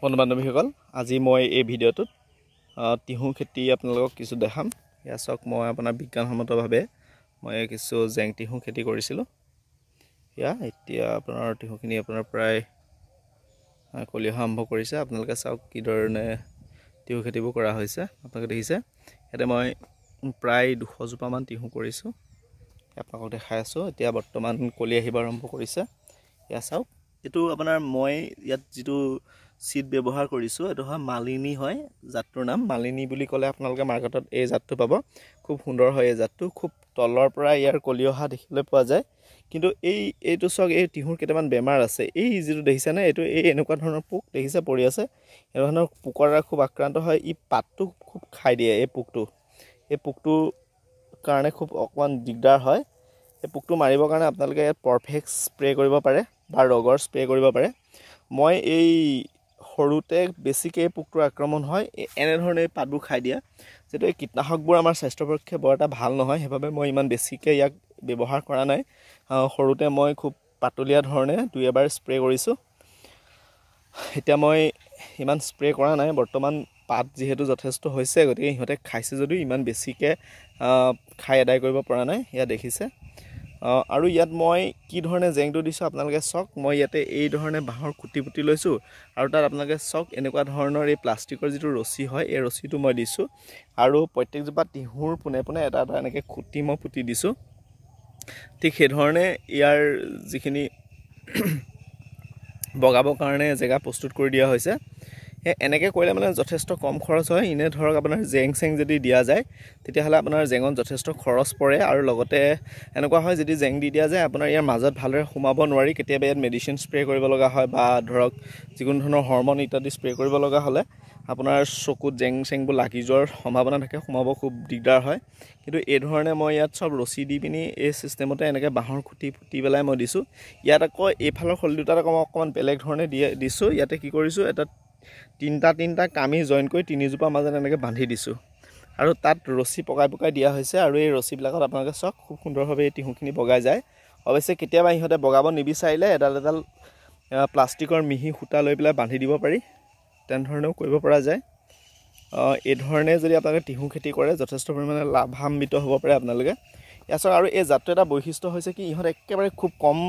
বন্ধু বান্ধৱীসকল আজি মই এই ভিডিঅ'টোত তিহু খেতি আপোনালোকক কিছু দেখাম। ইয়া চাওক মই আপোনাৰ বিজ্ঞানসন্মতভাৱে মই কিছু জেং তিহু খেতি কৰিছিলোঁ। ইয়া এতিয়া আপোনাৰ তিহুখিনি আপোনাৰ প্ৰায় কলিহা আৰম্ভ কৰিছে। আপোনালোকে চাওক কি ধৰণে তিহু খেতিবোৰ কৰা হৈছে। আপোনালোকে দেখিছে ইয়াতে মই প্ৰায় 200 জোপামান তিহু কৰিছোঁ। আপোনালোকক দেখাই আছোঁ। এতিয়া বৰ্তমান কলি আহিব আৰম্ভ কৰিছে। ইয়া চাওক এইটো আপোনাৰ মই ইয়াত যিটো সিড ব্যৱহাৰ কৰিছোঁ এটো হয় মালিনী হয়। জাতটোৰ নাম মালিনী বুলি ক'লে আপোনালোকে মাৰ্কেটত এই জাতটো পাব। খুব সুন্দৰ হয় এই জাতটো। খুব তলৰ পৰা ইয়াৰ কলি অহা দেখিবলৈ পোৱা যায়। কিন্তু এইটো চাওক এই তিহুৰ কেইটামান বেমাৰ আছে। এই যিটো দেখিছেনে এইটো এনেকুৱা ধৰণৰ পোক দেখিছে পৰি আছে। এই ধৰণৰ পোকৰ দ্বাৰা খুব আক্ৰান্ত হয়। ই পাতটো খুব খাই দিয়ে। এই পোকটোৰ কাৰণে খুব অকমান দিগদাৰ হয়। এই পোকটো মাৰিবৰ কাৰণে আপোনালোকে ইয়াত পাৰফেক্ট স্প্ৰে কৰিব পাৰে বা ৰগৰ স্প্ৰে কৰিব পাৰে। মই এই সৰুতে বেছিকৈ পোকটোৰ আক্ৰমণ হয় এনেধৰণে পাতবোৰ খাই দিয়া। যিটো এই কীটনাশকবোৰ আমাৰ স্বাস্থ্যৰ পক্ষে বৰ এটা ভাল নহয়, সেইবাবে মই ইমান বেছিকৈ ইয়াক ব্যৱহাৰ কৰা নাই। সৰুতে মই খুব পাতলীয়া ধৰণে 2-এবাৰ স্প্ৰে কৰিছোঁ। এতিয়া মই ইমান স্প্ৰে কৰা নাই। বৰ্তমান পাত যিহেতু যথেষ্ট হৈছে, গতিকে সিহঁতে খাইছে যদিও ইমান বেছিকৈ খাই আদায় কৰিব পৰা নাই। ইয়াত দেখিছে। আৰু ইয়াত মই কি ধৰণে জেংটো দিছোঁ আপোনালোকে চাওক। মই ইয়াতে এই ধৰণে বাঁহৰ খুঁটি পুতি লৈছোঁ আৰু তাত আপোনালোকে চাওক এনেকুৱা ধৰণৰ এই প্লাষ্টিকৰ যিটো ৰছী হয় এই ৰছীটো মই দিছোঁ। আৰু প্ৰত্যেকজোপা তিহুৰ পোনে পোনে এটা এটা এনেকৈ খুঁটি মই পুতি দিছোঁ। ঠিক সেইধৰণে ইয়াৰ যিখিনি বগাবৰ কাৰণে জেগা প্ৰস্তুত কৰি দিয়া হৈছে। এনেকৈ কৰিলে মানে যথেষ্ট কম খৰচ হয়। এনে ধৰক আপোনাৰ জেং যদি দিয়া যায় তেতিয়াহ'লে আপোনাৰ জেঙত যথেষ্ট খৰচ পৰে। আৰু লগতে এনেকুৱা হয় যদি জেং দি দিয়া যায় আপোনাৰ ইয়াৰ মাজত ভালদৰে সোমাব নোৱাৰি। কেতিয়াবা ইয়াত মেডিচিন স্প্ৰে কৰিব লগা হয় বা ধৰক যিকোনো ধৰণৰ হৰমন ইত্যাদি স্প্ৰে কৰিব লগা হ'লে আপোনাৰ চকুত জেংবোৰ লাগি যোৱাৰ সম্ভাৱনা থাকে, সোমাব খুব দিগদাৰ হয়। কিন্তু এই ধৰণে মই ইয়াত চব ৰছী দি পিনি এই চিষ্টেমতে এনেকৈ বাঁহৰ খুঁটি পুতি পেলাই মই দিছোঁ। ইয়াত আকৌ এইফালৰ খলি দুটাত অকণমান বেলেগ ধৰণে দিছোঁ। ইয়াতে কি কৰিছোঁ, এটা তিনিটা কামি জইন কৰি 3জোপা মাজত এনেকৈ বান্ধি দিছোঁ আৰু তাত ৰছী পকাই দিয়া হৈছে। আৰু এই ৰছীবিলাকত আপোনালোকে চাওক খুব সুন্দৰভাৱে এই তিহুখিনি বগাই যায়। অৱশ্যে কেতিয়াবা ইহঁতে বগাব নিবিচাৰিলে এডাল প্লাষ্টিকৰ মিহি সূতা লৈ পেলাই বান্ধি দিব পাৰি, তেনেধৰণেও কৰিব পৰা যায়। এই ধৰণে যদি আপোনালোকে তিহু খেতি কৰে যথেষ্ট পৰিমাণে লাভান্বিত হ'ব পাৰে আপোনালোকে। ইয়াৰ চাওক আৰু এই জাতটো এটা বৈশিষ্ট্য হৈছে কি ইহঁত একেবাৰে খুব কম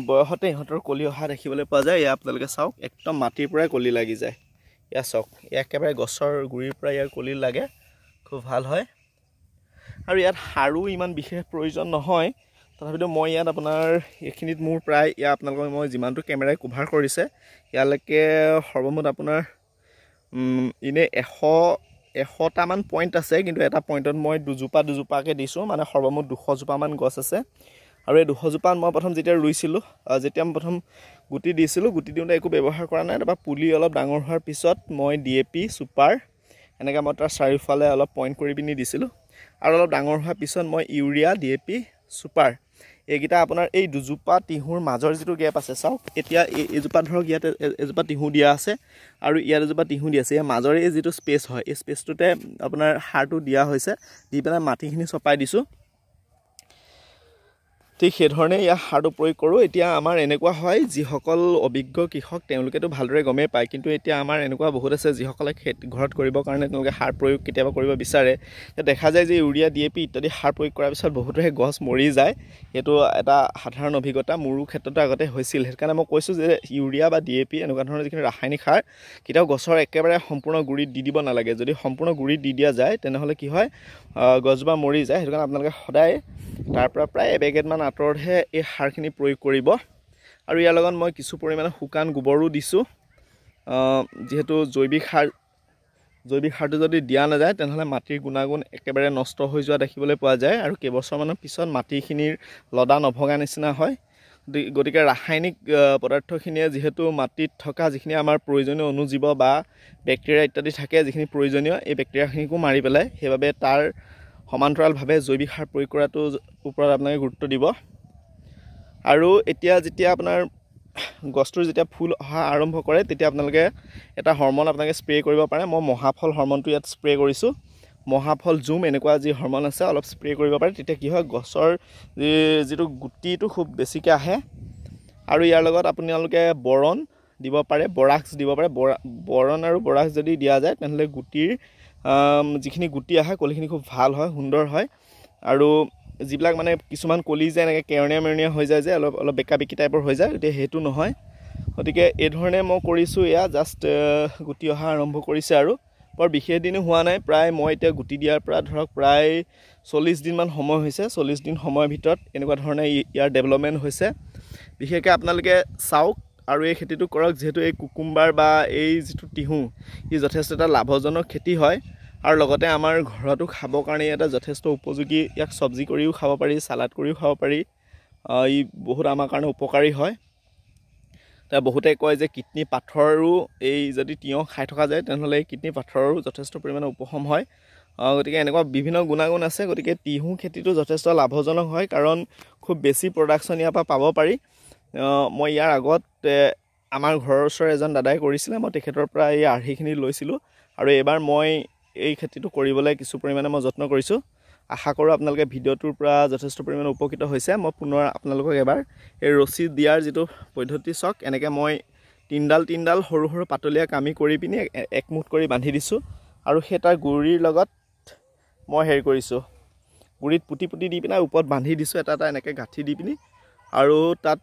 বয়সতে ইহঁতৰ কলি অহা দেখিবলৈ পোৱা যায়। ইয়াৰ আপোনালোকে চাওক একদম মাটিৰ পৰাই কলি লাগি যায়। ইয়াৰ চাওক একেবাৰে গছৰ গুৰিৰ পৰা ইয়াৰ কলি লাগে, খুব ভাল হয়। আৰু ইয়াত সাৰো ইমান বিশেষ প্ৰয়োজন নহয়। তথাপিতো মই ইয়াত আপোনাৰ এইখিনিত মোৰ প্ৰায় আপোনালোকক মই যিমানটো কেমেৰাই কভাৰ কৰিছে ইয়ালৈকে সৰ্বমুঠ আপোনাৰ এনে 100টামান পইণ্ট আছে। কিন্তু এটা পইণ্টত মই দুজোপাকৈ দিছোঁ, মানে সৰ্বমুঠ 200 জোপামান গছ আছে। আৰু এই 200 জোপাত মই প্ৰথম যেতিয়া ৰুইছিলোঁ, যেতিয়া মই প্ৰথম গুটি দিছিলোঁ, গুটি দিওঁতে একো ব্যৱহাৰ কৰা নাই। তাৰপৰা পুলি অলপ ডাঙৰ হোৱাৰ পিছত মই DAP ছুপাৰ এনেকৈ মই তাৰ চাৰিওফালে অলপ পইণ্ট কৰি পিনি দিছিলোঁ। আৰু অলপ ডাঙৰ হোৱাৰ পিছত মই ইউৰিয়া DAP ছুপাৰ এইকেইটা আপোনাৰ এই দুজোপা তিহুৰ মাজৰ যিটো গেপ আছে চাওক। এতিয়া এইজোপা ধৰক ইয়াতে এজোপা তিহু দিয়া আছে আৰু ইয়াত এজোপা তিহু দিয়া আছে। ইয়াৰ মাজৰে এই যিটো স্পেচ হয় এই স্পেচটোতে আপোনাৰ সাৰটো দিয়া হৈছে, দি পেলাই মাটিখিনি চপাই দিছোঁ। ঠিক সেইধৰণে ইয়াৰ সাৰটো প্ৰয়োগ কৰোঁ। এতিয়া আমাৰ এনেকুৱা হয় যিসকল অভিজ্ঞ কৃষক তেওঁলোকেতো ভালদৰে গমেই পায়, কিন্তু এতিয়া আমাৰ এনেকুৱা বহুত আছে যিসকলে ঘৰত কৰিবৰ কাৰণে তেওঁলোকে সাৰ প্ৰয়োগ কেতিয়াবা কৰিব বিচাৰে। দেখা যায় যে ইউৰিয়া DAP ইত্যাদি সাৰ প্ৰয়োগ কৰাৰ পিছত বহুতৰে গছ মৰি যায়। সেইটো এটা সাধাৰণ অভিজ্ঞতা, মোৰো ক্ষেত্ৰতো আগতে হৈছিল। সেইকাৰণে মই কৈছোঁ যে ইউৰিয়া বা DAP এনেকুৱা ধৰণৰ যিখিনি ৰাসায়নিক সাৰ কেতিয়াও গছৰ একেবাৰে সম্পূৰ্ণ গুৰিত দি দিব নালাগে। যদি সম্পূৰ্ণ গুৰিত দি দিয়া যায় তেনেহ'লে কি হয়, গছজোপা মৰি যায়। সেইটো কাৰণে আপোনালোকে সদায় তাৰ পৰা প্ৰায় এবেগেটমান আঁতৰতহে এই সাৰখিনি প্ৰয়োগ কৰিব। আৰু ইয়াৰ লগত মই কিছু পৰিমাণে শুকান গোবৰো দিছোঁ। যিহেতু জৈৱিক সাৰটো যদি দিয়া নাযায় তেনেহ'লে মাটিৰ গুণাগুণ একেবাৰে নষ্ট হৈ যোৱা দেখিবলৈ পোৱা যায় আৰু কেইবছৰমানৰ পিছত মাটিখিনিৰ লদা নভগা নিচিনা হয়। গতিকে ৰাসায়নিক পদাৰ্থখিনিয়ে যিহেতু মাটিত থকা যিখিনি আমাৰ প্ৰয়োজনীয় অণুজীৱ বা বেক্টেৰিয়া ইত্যাদি থাকে, যিখিনি প্ৰয়োজনীয় এই বেক্টেৰিয়াখিনিকো মাৰি পেলাই, সেইবাবে তাৰ সমান্তৰালভাৱে জৈৱিক সাৰ প্ৰয়োগ কৰাটোৰ ওপৰত আপোনালোকে গুৰুত্ব দিব। আৰু এতিয়া যেতিয়া আপোনাৰ গছটোৰ যেতিয়া ফুল অহা আৰম্ভ কৰে তেতিয়া আপোনালোকে এটা হৰমন আপোনালোকে স্প্ৰে কৰিব পাৰে। মই মহাফল হৰমনটো ইয়াত স্প্ৰে কৰিছোঁ। মহাফল জুম এনেকুৱা যি হৰমন আছে অলপ স্প্ৰে কৰিব পাৰে। তেতিয়া কি হয়, গছৰ যিটো গুটিটো খুব বেছিকৈ আহে। আৰু ইয়াৰ লগত আপোনালোকে বৰণ দিব পাৰে, বৰাক্স দিব পাৰে। বৰণ আৰু বৰাক্স যদি দিয়া যায় তেনেহ'লে গুটিৰ যিখিনি গুটি আহে কলিখিনি খুব ভাল হয়, সুন্দৰ হয়। আৰু যিবিলাক মানে কিছুমান কলি যে এনেকৈ কেৰণীয়া মেৰণীয়া হৈ যায় যে অলপ বেকা বেকি টাইপৰ হৈ যায়, গতিকে সেইটো নহয়। গতিকে এই ধৰণে মই কৰিছোঁ। এয়া জাষ্ট গুটি অহা আৰম্ভ কৰিছে আৰু বৰ বিশেষ দিনো হোৱা নাই। প্ৰায় মই এতিয়া গুটি দিয়াৰ পৰা ধৰক প্ৰায় 40 দিনমান সময় হৈছে। 40 দিন সময়ৰ ভিতৰত এনেকুৱা ধৰণে ইয়াৰ ডেভেলপমেণ্ট হৈছে। বিশেষকৈ আপোনালোকে চাওক আৰু এই খেতিটো কৰক, যিহেতু এই কুকুম্বাৰ বা এই যিটো তিহু ই যথেষ্ট এটা লাভজনক খেতি হয়। আৰু লগতে আমাৰ ঘৰতো খাবৰ কাৰণে এটা যথেষ্ট উপযোগী। ইয়াক চব্জি কৰিও খাব পাৰি, চালাড কৰিও খাব পাৰি। ই বহুত আমাৰ কাৰণে উপকাৰী হয়। তাৰ বহুতে কয় যে কিডনী পাথৰো এই যদি তিয়ঁহ খাই থকা যায় তেনেহ'লে এই কিডনী পাথৰৰো যথেষ্ট পৰিমাণে উপশম হয়। গতিকে এনেকুৱা বিভিন্ন গুণাগুণ আছে। গতিকে তিহু খেতিটো যথেষ্ট লাভজনক হয়, কাৰণ খুব বেছি প্ৰডাকশ্যন ইয়াৰ পৰা পাব পাৰি। মই ইয়াৰ আগত আমাৰ ঘৰৰ ওচৰৰ এজন দাদাই কৰিছিলে, মই তেখেতৰ পৰা এই আৰ্হিখিনি লৈছিলোঁ। আৰু এইবাৰ মই এই খেতিটো কৰিবলৈ কিছু পৰিমাণে মই যত্ন কৰিছোঁ। আশা কৰোঁ আপোনালোকে ভিডিঅ'টোৰ পৰা যথেষ্ট পৰিমাণে উপকৃত হৈছে। মই পুনৰ আপোনালোকক এবাৰ এই ৰছী দিয়াৰ যিটো পদ্ধতি চাওক। এনেকৈ মই তিনডাল সৰু সৰু পাতলীয়া কামি কৰি পিনি একমুঠ কৰি বান্ধি দিছোঁ। আৰু সেই তাৰ গুৰিৰ লগত মই হেৰি কৰিছোঁ, গুৰিত পুতি দি পিনে ওপৰত বান্ধি দিছোঁ, এটা এনেকৈ গাঁঠি দি পিনি। আৰু তাত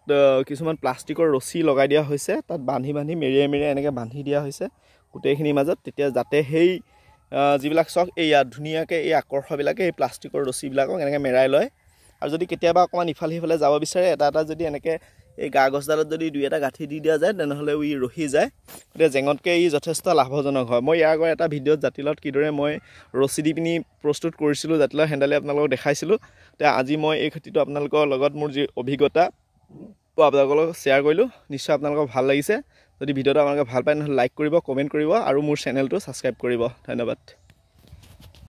কিছুমান প্লাষ্টিকৰ ৰছী লগাই দিয়া হৈছে। তাত বান্ধি মেৰিয়াই এনেকৈ বান্ধি দিয়া হৈছে গোটেইখিনিৰ মাজত, তেতিয়া যাতে সেই যিবিলাক চক এই ইয়াত ধুনীয়াকৈ এই আকৰ্ষবিলাকে এই প্লাষ্টিকৰ ৰছীবিলাকক এনেকৈ মেৰাই লয়। আৰু যদি কেতিয়াবা অকণমান ইফালে সিফালে যাব বিচাৰে, এটা যদি এনেকৈ এই গা গছডালত যদি 2-এটা গাঁঠি দি দিয়া যায় তেনেহ'লেও ই ৰখি যায়। গতিকে জেঙতকৈ ই যথেষ্ট লাভজনক হয়। মই ইয়াৰ আগৰ এটা ভিডিঅ'ত জাতিলাওত কিদৰে মই ৰছী দি পিনি প্ৰস্তুত কৰিছিলোঁ, জাতিলাও হেণ্ডালি আপোনালোকক দেখাইছিলোঁ। এতিয়া আজি মই এই খেতিটো আপোনালোকৰ লগত মোৰ যি অভিজ্ঞতা আপোনালোকৰ লগত শ্বেয়াৰ কৰিলোঁ। নিশ্চয় আপোনালোকৰ ভাল লাগিছে। যদি ভিডিঅ'টো আপোনালোকে ভাল পায় তেনেহ'লে লাইক কৰিব, কমেণ্ট কৰিব আৰু মোৰ চেনেলটো ছাবস্ক্ৰাইব কৰিব। ধন্যবাদ।